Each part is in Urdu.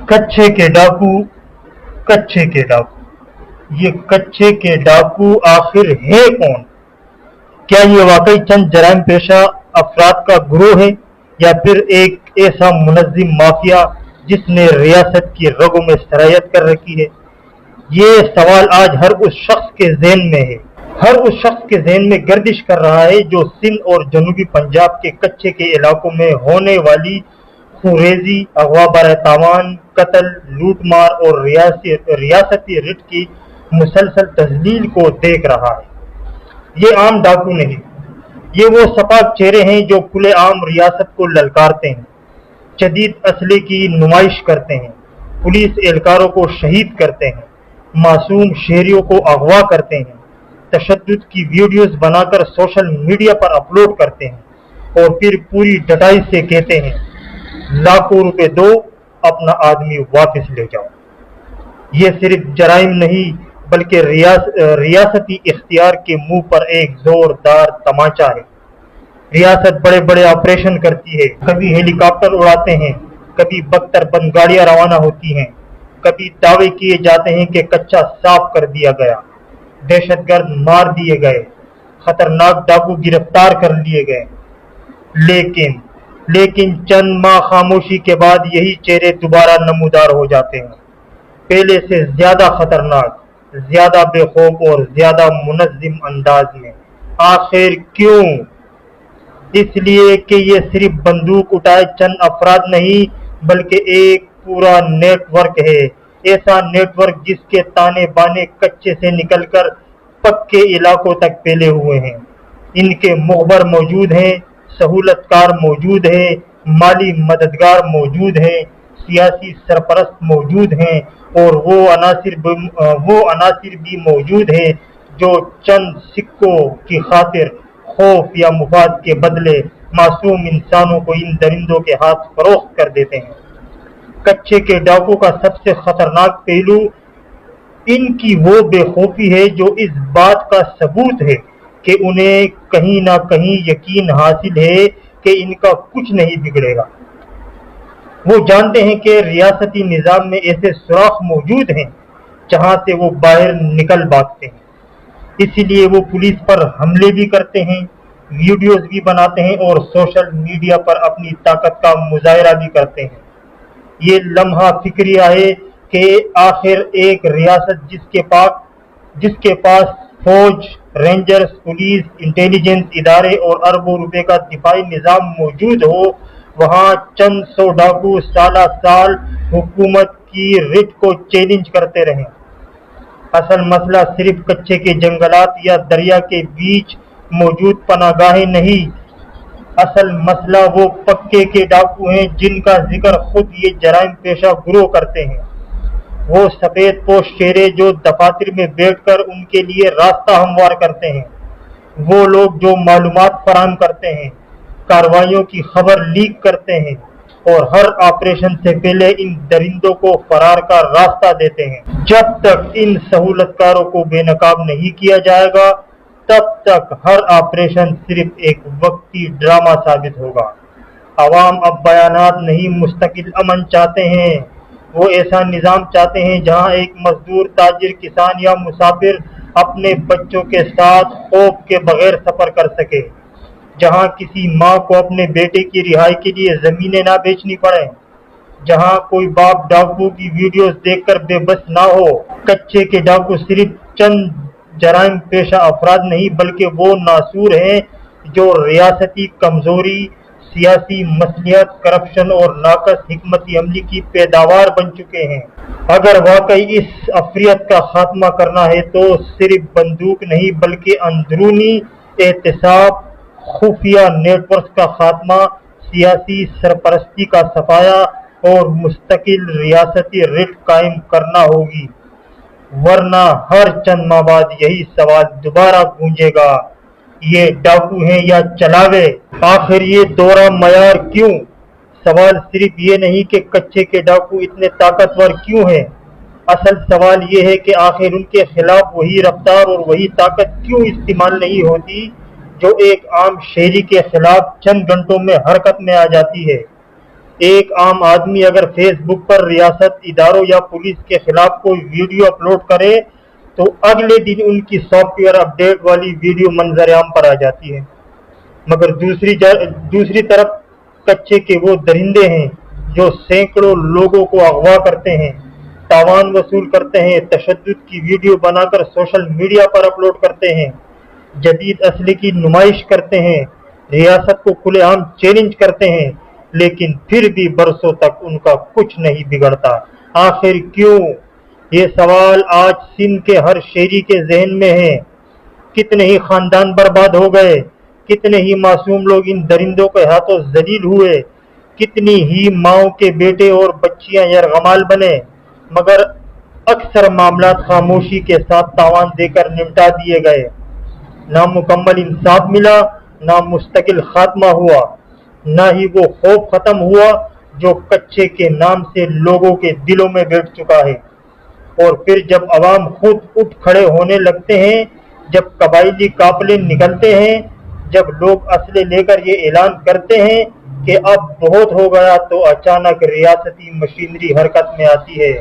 کچے کے ڈاکو، کچے کے ڈاکو، یہ کچے کے ڈاکو آخر ہے کون؟ کیا یہ واقعی چند جرائم پیشہ افراد کا گروہ ہے یا پھر ایک ایسا منظم مافیا جس نے ریاست کی رگوں میں سرایت کر رکھی ہے؟ یہ سوال آج ہر اس شخص کے ذہن میں ہے، ہر اس شخص کے ذہن میں گردش کر رہا ہے جو سندھ اور جنوبی پنجاب کے کچے کے علاقوں میں ہونے والی خوریزی، اغوا برائے تاوان، قتل، لوٹ مار اور ریاستی رٹ کی مسلسل تذلیل کو دیکھ رہا ہے۔ یہ عام ڈاکو نہیں، یہ وہ سپاک چہرے ہیں جو کھلے عام ریاست کو للکارتے ہیں، جدید اسلحے کی نمائش کرتے ہیں، پولیس اہلکاروں کو شہید کرتے ہیں، معصوم شہریوں کو اغوا کرتے ہیں، تشدد کی ویڈیوز بنا کر سوشل میڈیا پر اپلوڈ کرتے ہیں اور پھر پوری ڈٹائی سے کہتے ہیں لاکھوں روپے دو، اپنا آدمی واپس لے جاؤ۔ یہ صرف جرائم نہیں بلکہ ریاستی اختیار کے منہ پر ایک زوردار تماچا ہے۔ ریاست بڑے بڑے آپریشن کرتی ہے، کبھی ہیلی کاپٹر اڑاتے ہیں، کبھی بختر بند گاڑیاں روانہ ہوتی ہیں، کبھی دعوے کیے جاتے ہیں کہ کچا صاف کر دیا گیا، دہشت گرد مار دیے گئے، خطرناک ڈاکو گرفتار کر لیے گئے، لیکن چند ماہ خاموشی کے بعد یہی چہرے دوبارہ نمودار ہو جاتے ہیں، پہلے سے زیادہ خطرناک، زیادہ بے خوف اور زیادہ منظم انداز میں۔ آخر کیوں؟ اس لیے کہ یہ صرف بندوق اٹھائے چند افراد نہیں بلکہ ایک پورا نیٹ ورک ہے، ایسا نیٹ ورک جس کے تانے بانے کچے سے نکل کر پکے علاقوں تک پھیلے ہوئے ہیں۔ ان کے مخبر موجود ہیں، سہولت کار موجود ہیں، مالی مددگار موجود ہیں، سیاسی سرپرست موجود ہیں اور وہ عناصر بھی موجود ہیں جو چند سکوں کی خاطر خوف یا مفاد کے بدلے معصوم انسانوں کو ان درندوں کے ہاتھ فروخت کر دیتے ہیں۔ کچے کے ڈاکو کا سب سے خطرناک پہلو ان کی وہ بے خوفی ہے جو اس بات کا ثبوت ہے کہ انہیں کہیں نہ کہیں یقین حاصل ہے کہ ان کا کچھ نہیں بگڑے گا۔ وہ جانتے ہیں کہ ریاستی نظام میں ایسے سوراخ موجود ہیں جہاں سے وہ باہر نکل بھاگتے ہیں، اسی لیے وہ پولیس پر حملے بھی کرتے ہیں، ویڈیوز بھی بناتے ہیں اور سوشل میڈیا پر اپنی طاقت کا مظاہرہ بھی کرتے ہیں۔ یہ لمحہ فکریہ ہے کہ آخر ایک ریاست جس کے پاس فوج، رینجرز، پولیس، انٹیلیجنس ادارے اور اربوں روپے کا دفاعی نظام موجود ہو، وہاں چند سو ڈاکو سالہ سال حکومت کی رٹ کو چیلنج کرتے رہیں۔ اصل مسئلہ صرف کچے کے جنگلات یا دریا کے بیچ موجود پناہ گاہیں نہیں، اصل مسئلہ وہ پکے کے ڈاکو ہیں جن کا ذکر خود یہ جرائم پیشہ گروہ کرتے ہیں۔ وہ سفید پوش چہرے جو دفاتر میں بیٹھ کر ان کے لیے راستہ ہموار کرتے ہیں، وہ لوگ جو معلومات فراہم کرتے ہیں، کارروائیوں کی خبر لیک کرتے ہیں اور ہر آپریشن سے پہلے ان درندوں کو فرار کا راستہ دیتے ہیں۔ جب تک ان سہولت کاروں کو بے نقاب نہیں کیا جائے گا تب تک ہر آپریشن صرف ایک وقتی ڈرامہ ثابت ہوگا۔ عوام اب بیانات نہیں، مستقل امن چاہتے ہیں۔ وہ ایسا نظام چاہتے ہیں جہاں ایک مزدور، تاجر، کسان یا مسافر اپنے بچوں کے ساتھ خوف کے بغیر سفر کر سکے، جہاں کسی ماں کو اپنے بیٹے کی رہائی کے لیے زمینیں نہ بیچنی پڑیں، جہاں کوئی باپ ڈاکو کی ویڈیوز دیکھ کر بے بس نہ ہو۔ کچے کے ڈاکو صرف چند جرائم پیشہ افراد نہیں بلکہ وہ ناسور ہیں جو ریاستی کمزوری، سیاسی مصلحت، کرپشن اور ناقص حکمت عملی کی پیداوار بن چکے ہیں۔ اگر واقعی اس افریت کا خاتمہ کرنا ہے تو صرف بندوق نہیں بلکہ اندرونی احتساب، خفیہ نیٹ ورک کا خاتمہ، سیاسی سرپرستی کا صفایا اور مستقل ریاستی رٹ قائم کرنا ہوگی، ورنہ ہر چند ماہ بعد یہی سوال دوبارہ گونجے گا، یہ ڈاکو ہیں یا چلاوے؟ آخر یہ دورہ معیار کیوں؟ سوال صرف یہ نہیں کہ کچے کے ڈاکو اتنے طاقتور کیوں ہیں، اصل سوال یہ ہے کہ آخر ان کے خلاف وہی رفتار اور وہی طاقت کیوں استعمال نہیں ہوتی جو ایک عام شہری کے خلاف چند گھنٹوں میں حرکت میں آ جاتی ہے۔ ایک عام آدمی اگر فیس بک پر ریاست، اداروں یا پولیس کے خلاف کوئی ویڈیو اپلوڈ کرے تو اگلے دن ان کی سافٹ ویئر اپڈیٹ والی ویڈیو منظر عام پر آ جاتی ہے، مگر دوسری طرف کچے کے وہ درندے ہیں جو سینکڑوں لوگوں کو اغوا کرتے ہیں، تاوان وصول کرتے ہیں، تشدد کی ویڈیو بنا کر سوشل میڈیا پر اپلوڈ کرتے ہیں، جدید اسلحے کی نمائش کرتے ہیں، ریاست کو کھلے عام چیلنج کرتے ہیں، لیکن پھر بھی برسوں تک ان کا کچھ نہیں بگڑتا۔ آخر کیوں؟ یہ سوال آج سندھ کے ہر شہری کے ذہن میں ہے۔ کتنے ہی خاندان برباد ہو گئے، کتنے ہی معصوم لوگ ان درندوں کے ہاتھوں ذلیل ہوئے، کتنی ہی ماؤں کے بیٹے اور بچیاں یرغمال بنے، مگر اکثر معاملات خاموشی کے ساتھ تاوان دے کر نمٹا دیے گئے۔ نہ مکمل انصاف ملا، نہ مستقل خاتمہ ہوا، نہ ہی وہ خوف ختم ہوا جو کچے کے نام سے لوگوں کے دلوں میں بیٹھ چکا ہے۔ اور پھر جب عوام خود اٹھ کھڑے ہونے لگتے ہیں، جب قبائلی قافلے نکلتے ہیں، جب لوگ اسلحے لے کر یہ اعلان کرتے ہیں کہ اب بہت ہو گیا، تو اچانک ریاستی مشینری حرکت میں آتی ہے۔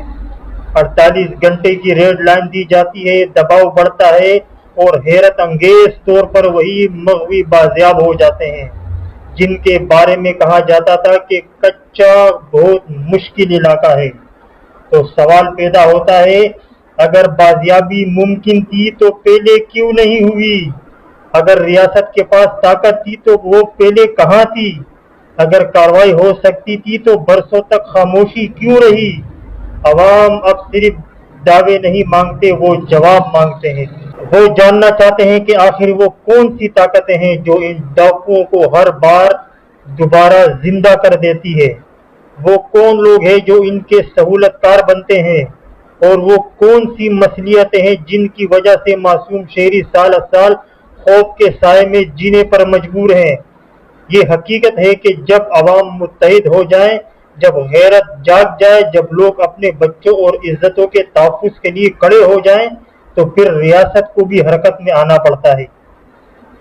48 گھنٹے کی ریڈ لائن دی جاتی ہے، دباؤ بڑھتا ہے اور حیرت انگیز طور پر وہی مغوی بازیاب ہو جاتے ہیں جن کے بارے میں کہا جاتا تھا کہ کچا بہت مشکل علاقہ ہے۔ تو سوال پیدا ہوتا ہے، اگر بازیابی ممکن تھی تو پہلے کیوں نہیں ہوئی؟ اگر ریاست کے پاس طاقت تھی تو وہ پہلے کہاں تھی؟ اگر کارروائی ہو سکتی تھی تو برسوں تک خاموشی کیوں رہی؟ عوام اب صرف دعوے نہیں مانگتے، وہ جواب مانگتے ہیں۔ وہ جاننا چاہتے ہیں کہ آخر وہ کون سی طاقتیں ہیں جو ان ڈاکوؤں کو ہر بار دوبارہ زندہ کر دیتی ہے؟ وہ کون لوگ ہیں جو ان کے سہولت کار بنتے ہیں؟ اور وہ کون سی مصلیحتیں ہیں جن کی وجہ سے معصوم شہری سال سال خوف کے سائے میں جینے پر مجبور ہیں؟ یہ حقیقت ہے کہ جب عوام متحد ہو جائیں، جب غیرت جاگ جائے، جب لوگ اپنے بچوں اور عزتوں کے تحفظ کے لیے کھڑے ہو جائیں، تو پھر ریاست کو بھی حرکت میں آنا پڑتا ہے،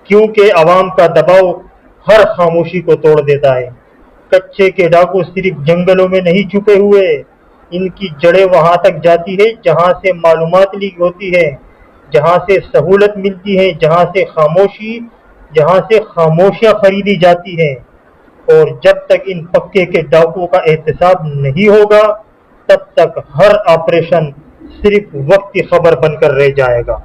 کیونکہ عوام کا دباؤ ہر خاموشی کو توڑ دیتا ہے۔ کچے کے ڈاکو صرف جنگلوں میں نہیں چھپے ہوئے، ان کی جڑیں وہاں تک جاتی ہے جہاں سے معلومات لیک ہوتی ہے، جہاں سے سہولت ملتی ہے، جہاں سے خاموشیاں خریدی جاتی ہیں۔ اور جب تک ان پکے کے ڈاکوؤں کا احتساب نہیں ہوگا، تب تک ہر آپریشن صرف وقت کی خبر بن کر رہ جائے گا۔